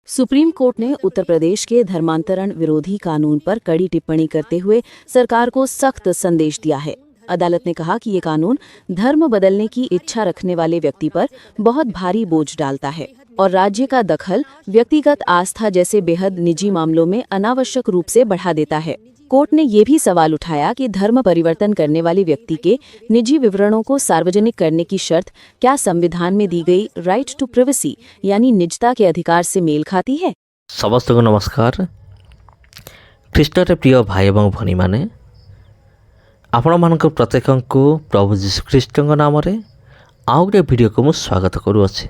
Supreme court ने उत्तर प्रदेश के धर्मांतरण विरोधी कानून पर कड़ी टिप्पणी करते हुए सरकार को सख्त संदेश दिया है। अदालत ने कहा कि ये कानून धर्म बदलने की इच्छा रखने वाले व्यक्ति पर बहुत भारी बोझ डालता है और राज्य का दखल व्यक्तिगत आस्था जैसे बेहद निजी मामलों में अनावश्यक रूप से बढ़ा देता है। कोर्ट ने ये भी सवाल उठाया कि धर्म परिवर्तन करने वाले व्यक्ति के निजी विवरणों को सार्वजनिक करने की शर्त क्या संविधान में दी गई राइट टू प्रिवेसी यानी निजता के अधिकार से मेल खाती है। समस्त को नमस्कार। ख्रीष्टर प्रिय भाई एवं भनी माने आपण मानक प्रत्येक को प्रभु जीशु ख्रीष्ट नाम आउ गोटे वीडियो को मुझे स्वागत करुअछि।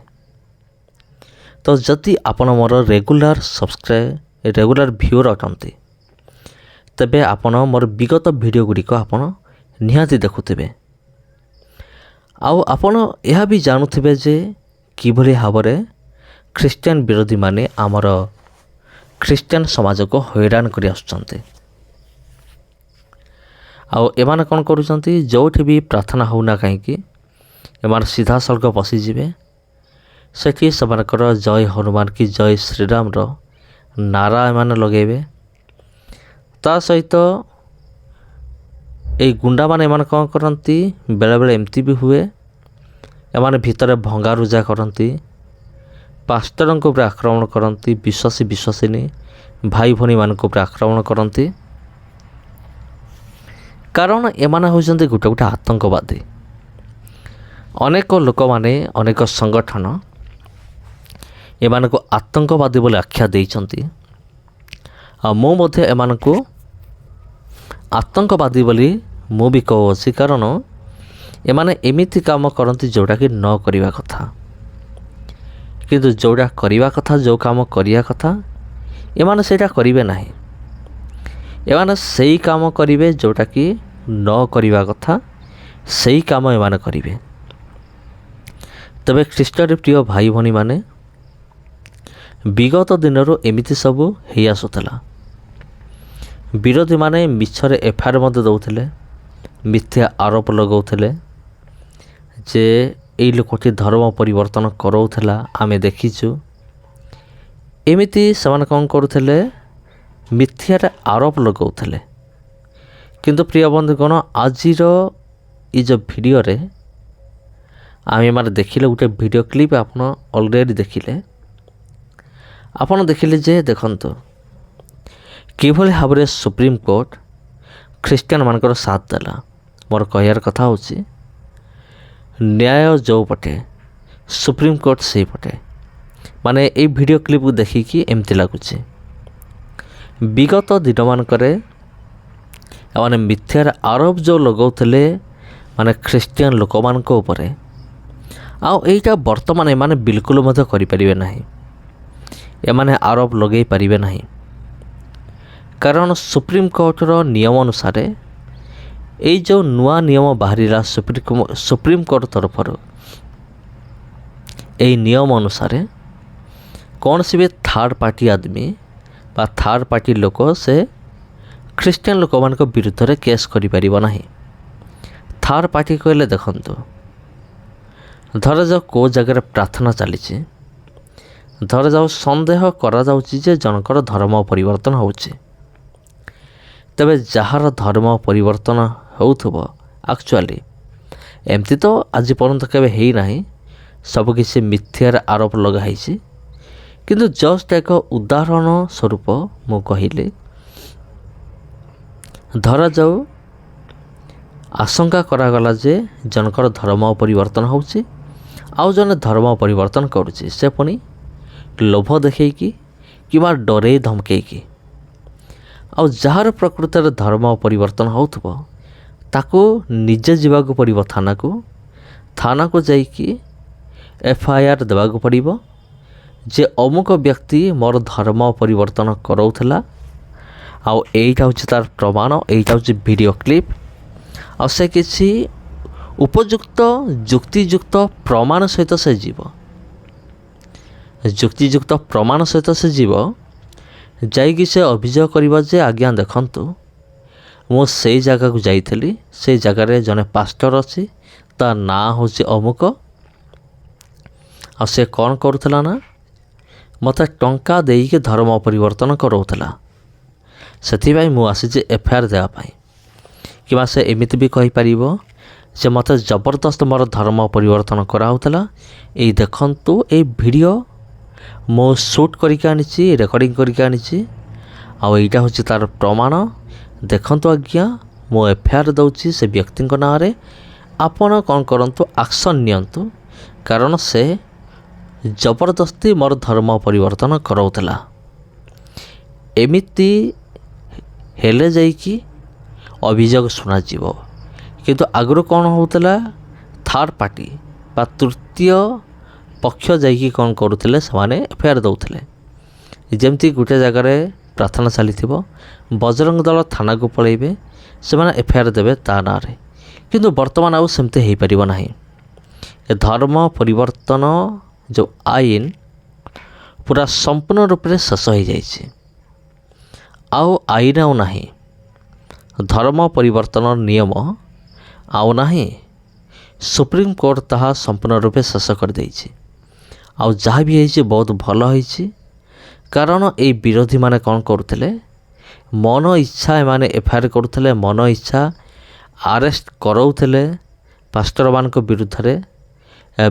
तो जदि आपण मोर रेगुलर सब्सक्राइब रेगुलर व्यूअर अटंती तेबे आपण मोर विगत वीडियो गुड़िक आपण निहाती देखुथिबे आउ आपण यह भी जानुथिबे जे किभली भावरे ख्रीस्टियन विरोधी माने आमर ख्रीस्टियन समाज को हैरान करि आसुचंते। आउ एमाने कौन करुचंती जोठी भी प्रार्थना होना कहीं एमान सीधा सड़क पशिजे सेठी सेमानकर जय हनुमान की जय श्रीराम रो नारा एमाने लगेबे। ता सहित ए गुंडा माने एमाने कौन करती बेले बेले एमती भी हुए एमाने भितर भंगारुजा करती पास्टर को आक्रमण करती विश्वासी विश्वासिनी भाई भनी मान आक्रमण करती कारण एमाने होचंती गोटे गोटे आतंकवादी। अनेक लोक माने अनेक संगठन एमान को आतंकवादी बोले आख्या देइचंती आ मो मध्य एमान को आतंकवादी बोली मु भी कहूँ कारण एमाने एमिति काम करती जोटा कि न करिवा कथा किंतु जोड़ा करिवा कथा जो काम करिया कथा एमाने सेटा करिवे नाही। एमाने सही काम करिवे जोटा कि न करिवा कथा सही काम एमाने करिवे। तबे ख्रीष्टर प्रिय भाई भनी माने विगत दिनरू एमिति सबू हेई आसुतला। विरोधी माने मिछरे एफआईआर मध्य दौथिले मिथ्या आरोप लगाउथिले जे एई लोकटी धर्म परिवर्तन कराउथला आमे देखिछु। एमिति समान कौन करुथिले मिथ्यार आरोप लगाउथिले किंतु प्रिय बंधुगण आजिर ई जो वीडियो रे आमे माने देखिले गोटे वीडियो क्लिप आपण ऑलरेडी देखिले आपण देखिले जे देखंतु किभली भाव में सुप्रीम कोर्ट ख्रीस्टियन मानकर साथ देला। मोर कहयार कथा होची न्याय जो पटे सुप्रीम कोर्ट से पटे माने ए वीडियो क्लिप को देखिकी एमती लगुच विगत दिन मानकरे माने मिथ्यार आरोप जो लगाउथले माने ख्रीस्टियन लोक मानक उपरे आउ एटा वर्तमान एमाने बिल्कुल मध्य करि परिबे नाही। एमाने आरोप लगे पारिबे नाही कारण सुप्रीम कोर्टर नियम अनुसार ये जो नुआ नियम बाहरिला सुप्रीम कोर्ट तरफ यही नियम अनुसार कौन सी भी थर्ड पार्टी आदमी बा थर्ड पार्टी लोक से ख्रीस्टियन लोक मान विरुद्ध रे केस करि परिबो नाही। थर्ड पार्टी कहले देखंतु धर जाओ को जगह प्रार्थना चली धर जाओ संदेह करा जाउची जे जनकर धर्म परिवर्तन होउची तबे जहार धर्म परिवर्तन होउथबो एक्चुअली एमती तो आज पर्यंत केबे हेई नाही सब किसी मिथ्यार आरोप लगाई किंतु जस्ट एक उदाहरण स्वरूप मु कहिले धरा जाऊ आशंका करागला जे जनकर धर्म परिवर्तन होउची आउ जने धर्म परिवर्तन करुची से पुनी लोभ देखैकी किबा डरे धमकेकी आउ जार प्रकृत धर्म परिवर्तन होउथबो ताको निजे जीवाको पड़िबो थाना को जाइकी एफआईआर देवाको पड़िबो जे अमुक व्यक्ति मोर धर्म परिवर्तन कराउथला आउ एइटा होछि तार प्रमाण एइटा होछि वीडियो क्लिप आ से किछि उपयुक्त जुक्तियुक्त प्रमाण सहित से जीव जुक्तियुक्त प्रमाण सहित से जीव जाइकी से अभियोग करबा जे आज्ञा देखंतु मो से जगह को जाइथली से जगह जने पास्टर अच्छी ता ना होछि अमुक आ से कौन करुथला ना ମୋତେ ଟଙ୍କା ଦେଇକି ଧର୍ମ ପରିବର୍ତ୍ତନ କରାଉଥିଲା। ସେଥିପାଇଁ ମୁଁ ଆସିଛି ଏଫଆଇଆର୍ ଦେବା ପାଇଁ। କିମ୍ବା ସେ ଏମିତି ବି କହିପାରିବ ଯେ ମୋତେ ଜବରଦସ୍ତ ମୋର ଧର୍ମ ପରିବର୍ତ୍ତନ କରାହେଉଥିଲା। ଏଇ ଦେଖନ୍ତୁ ଏଇ ଭିଡ଼ିଓ ମୁଁ ସୁଟ୍ କରିକି ଆଣିଛି, ରେକର୍ଡ଼ିଂ କରିକି ଆଣିଛି, ଆଉ ଏଇଟା ହେଉଛି ତା'ର ପ୍ରମାଣ। ଦେଖନ୍ତୁ ଆଜ୍ଞା, ମୁଁ ଏଫଆଇଆର୍ ଦେଉଛି ସେ ବ୍ୟକ୍ତିଙ୍କ ନାଁରେ। ଆପଣ କ'ଣ କରନ୍ତୁ, ଆକ୍ସନ୍ ନିଅନ୍ତୁ, କାରଣ ସେ ଜବରଦସ୍ତି ମୋର ଧର୍ମ ପରିବର୍ତ୍ତନ କରାଉଥିଲା। ଏମିତି ହେଲେ ଯାଇକି ଅଭିଯୋଗ ଶୁଣାଯିବ। କିନ୍ତୁ ଆଗରୁ କ'ଣ ହେଉଥିଲା, ଥାର୍ଡ଼ ପାର୍ଟି ବା ତୃତୀୟ ପକ୍ଷ ଯାଇକି କ'ଣ କରୁଥିଲେ, ସେମାନେ ଏଫଆଇଆର୍ ଦେଉଥିଲେ। ଯେମିତି ଗୋଟେ ଜାଗାରେ ପ୍ରାର୍ଥନା ଚାଲିଥିବ, ବଜରଙ୍ଗ ଦଳ ଥାନାକୁ ପଳାଇବେ, ସେମାନେ ଏଫଆଇଆର୍ ଦେବେ ତା ନାଁରେ। କିନ୍ତୁ ବର୍ତ୍ତମାନ ଆଉ ସେମିତି ହୋଇପାରିବ ନାହିଁ। ଏ ଧର୍ମ ପରିବର୍ତ୍ତନ ଯେଉଁ ଆଇନ ପୁରା ସମ୍ପୂର୍ଣ୍ଣ ରୂପରେ ଶେଷ ହୋଇଯାଇଛି। ଆଉ ଆଇନ ଆଉ ନାହିଁ, ଧର୍ମ ପରିବର୍ତ୍ତନ ନିୟମ ଆଉ ନାହିଁ। ସୁପ୍ରିମକୋର୍ଟ ତାହା ସମ୍ପୂର୍ଣ୍ଣ ରୂପେ ଶେଷ କରିଦେଇଛି। ଆଉ ଯାହା ବି ହେଇଛି ବହୁତ ଭଲ ହେଇଛି। କାରଣ ଏଇ ବିରୋଧୀମାନେ କ'ଣ କରୁଥିଲେ, ମନ ଇଚ୍ଛା ଏମାନେ ଏଫଆଇଆର୍ କରୁଥିଲେ, ମନ ଇଚ୍ଛା ଆରେଷ୍ଟ କରାଉଥିଲେ ପାଷ୍ଟରମାନଙ୍କ ବିରୁଦ୍ଧରେ,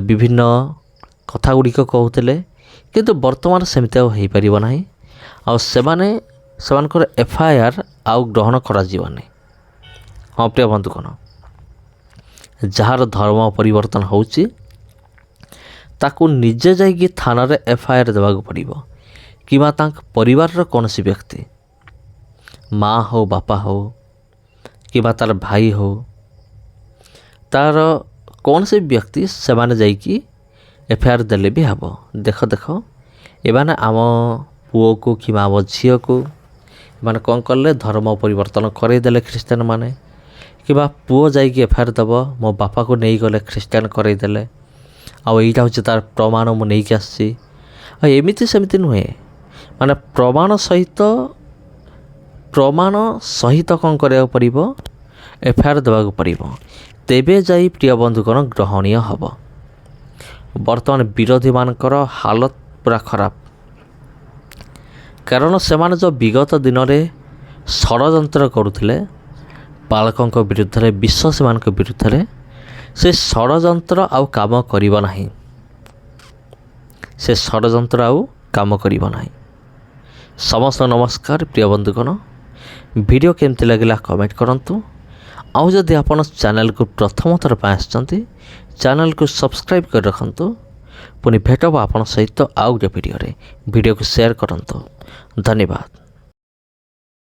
ବିଭିନ୍ନ କଥା ଗୁଡ଼ିକ କହୁଥିଲେ। କିନ୍ତୁ ବର୍ତ୍ତମାନ ସେମିତି ଆଉ ହୋଇପାରିବ ନାହିଁ। ଆଉ ସେମାନଙ୍କର ଏଫଆଇଆର୍ ଆଉ ଗ୍ରହଣ କରାଯିବନି। ହଁ ପ୍ରିୟ ବନ୍ଧୁଗଣ, ଯାହାର ଧର୍ମ ପରିବର୍ତ୍ତନ ହେଉଛି ତାକୁ ନିଜେ ଯାଇକି ଥାନାରେ ଏଫଆଇଆର୍ ଦେବାକୁ ପଡ଼ିବ। କିମ୍ବା ତାଙ୍କ ପରିବାରର କୌଣସି ବ୍ୟକ୍ତି, ମା' ହେଉ, ବାପା ହେଉ, କିମ୍ବା ତା'ର ଭାଇ ହେଉ, ତା'ର କୌଣସି ବ୍ୟକ୍ତି, ସେମାନେ ଯାଇକି ଏଫଆଇଆର୍ ଦେଲେ ବି ହେବ। ଦେଖ ଏମାନେ ଆମ ପୁଅକୁ କିମ୍ବା ଆମ ଝିଅକୁ ଏମାନେ କ'ଣ କଲେ, ଧର୍ମ ପରିବର୍ତ୍ତନ କରାଇଦେଲେ ଖ୍ରୀଷ୍ଟିଆନମାନେ। କିମ୍ବା ପୁଅ ଯାଇକି ଏଫଆଇଆର୍ ଦେବ, ମୋ ବାପାକୁ ନେଇଗଲେ ଖ୍ରୀଷ୍ଟିଆନ କରାଇଦେଲେ, ଆଉ ଏଇଟା ହେଉଛି ତା'ର ପ୍ରମାଣ, ମୁଁ ନେଇକି ଆସିଛି। ଆଉ ଏମିତି ସେମିତି ନୁହେଁ, ମାନେ ପ୍ରମାଣ ସହିତ କ'ଣ କରିବାକୁ ପଡ଼ିବ, ଏଫଆଇଆର୍ ଦେବାକୁ ପଡ଼ିବ। ତେବେ ଯାଇ ପ୍ରିୟ ବନ୍ଧୁଗଣ ଗ୍ରହଣୀୟ ହେବ। ବର୍ତ୍ତମାନ ବିରୋଧୀମାନଙ୍କର ହାଲତ ପୁରା ଖରାପ। କାରଣ ସେମାନେ ଯେଉଁ ବିଗତ ଦିନରେ ଷଡ଼ଯନ୍ତ୍ର କରୁଥିଲେ ବାଳକଙ୍କ ବିରୁଦ୍ଧରେ, ବିଶ୍ୱାସୀମାନଙ୍କ ବିରୁଦ୍ଧରେ, ସେ ଷଡ଼ଯନ୍ତ୍ର ଆଉ କାମ କରିବ ନାହିଁ। ସେ ଷଡ଼ଯନ୍ତ୍ର ଆଉ କାମ କରିବ ନାହିଁ। ସମସ୍ତ ନମସ୍କାର ପ୍ରିୟ ବନ୍ଧୁଗଣ। ଭିଡ଼ିଓ କେମିତି ଲାଗିଲା କମେଣ୍ଟ କରନ୍ତୁ। ଆଉ ଯଦି ଆପଣ ଚ୍ୟାନେଲକୁ ପ୍ରଥମ ଥର ପାଇଁ ଆସିଛନ୍ତି, ଚ୍ୟାନେଲକୁ ସବସ୍କ୍ରାଇବ୍ କରି ରଖନ୍ତୁ। ପୁଣି ଭେଟ ହେବ ଆପଣଙ୍କ ସହିତ ଆଉ ଗୋଟେ ଭିଡ଼ିଓରେ। ଭିଡ଼ିଓକୁ ସେୟାର କରନ୍ତୁ। ଧନ୍ୟବାଦ।